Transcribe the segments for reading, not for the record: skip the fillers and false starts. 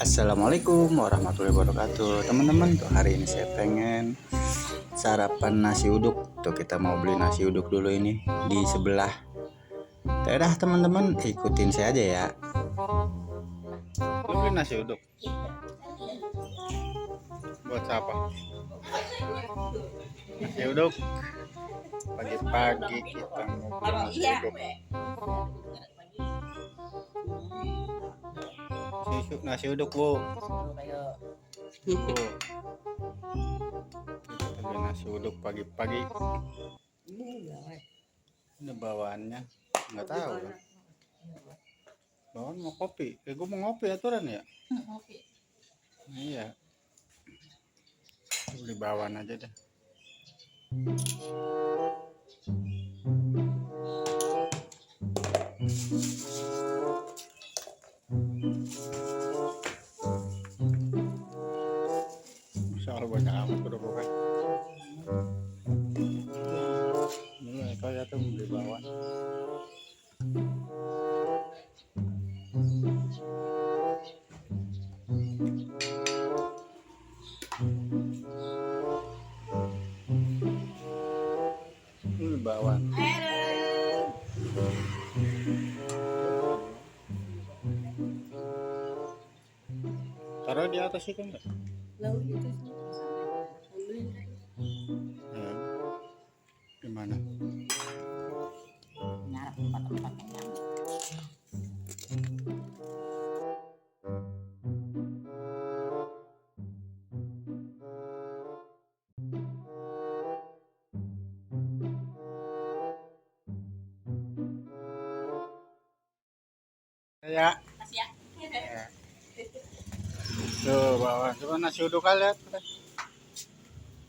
Assalamualaikum warahmatullahi wabarakatuh. Teman-teman, tuh hari ini saya pengen sarapan nasi uduk. Tuh kita mau beli nasi uduk dulu ini di sebelah. Dadah teman-teman, ikutin saya aja ya. Lu beli nasi uduk. Buat siapa? Nasi uduk. Pagi-pagi kita mau beli nasi uduk. Nasi uduk, Bu. Kita beli nasi uduk pagi-pagi. Ini bawaannya nggak tahu. Bawaan mau kopi. Gue mau ngopi aturan ya. Iya. Beli bawaan aja deh. Soal banyak amat gerobaknya. Ini kayak tuh beli bawaan. Ini bawaan. Taruh di atas itu enggak? Gimana? Ya. Tuh bawaan, coba nasi uduk lihat.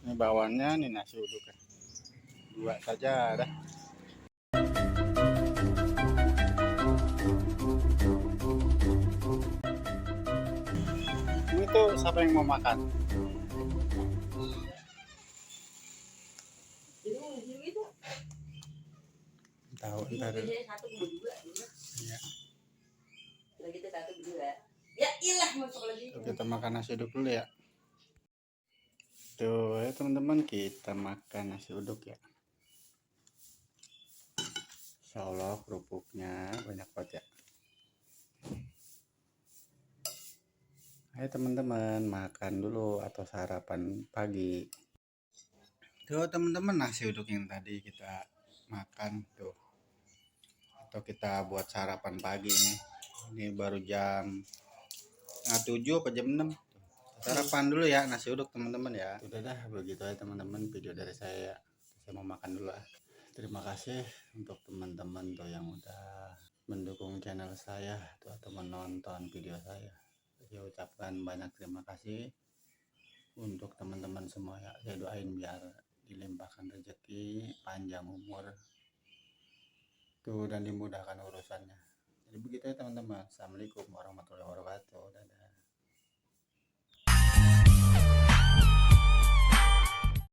Ini bawaannya, nih nasi uduk. Dua saja dah. Ini tuh siapa yang mau makan? Tahu ntar. Ya. Kita makan nasi uduk dulu ya. Tuh ya teman-teman, kita makan nasi uduk ya. Insya Allah kerupuknya banyak banget ya. Ayo teman-teman, makan dulu atau sarapan pagi. Tuh teman-teman, nasi uduk yang tadi kita makan tuh. Atau kita buat sarapan pagi nih. Ini baru jam 7 apa jam 6. Sarapan dulu ya nasi uduk teman-teman ya. Udah dah, begitu aja teman-teman video dari saya. Saya mau makan dulu lah. Terima kasih untuk teman-teman tuh yang udah mendukung channel saya tuh, atau menonton video saya. Saya ucapkan banyak terima kasih untuk teman-teman semua ya. Saya doain biar dilimpahkan rezeki, panjang umur tuh, dan dimudahkan urusannya. Jadi begitu ya teman-teman. Assalamualaikum warahmatullahi wabarakatuh. Dadah.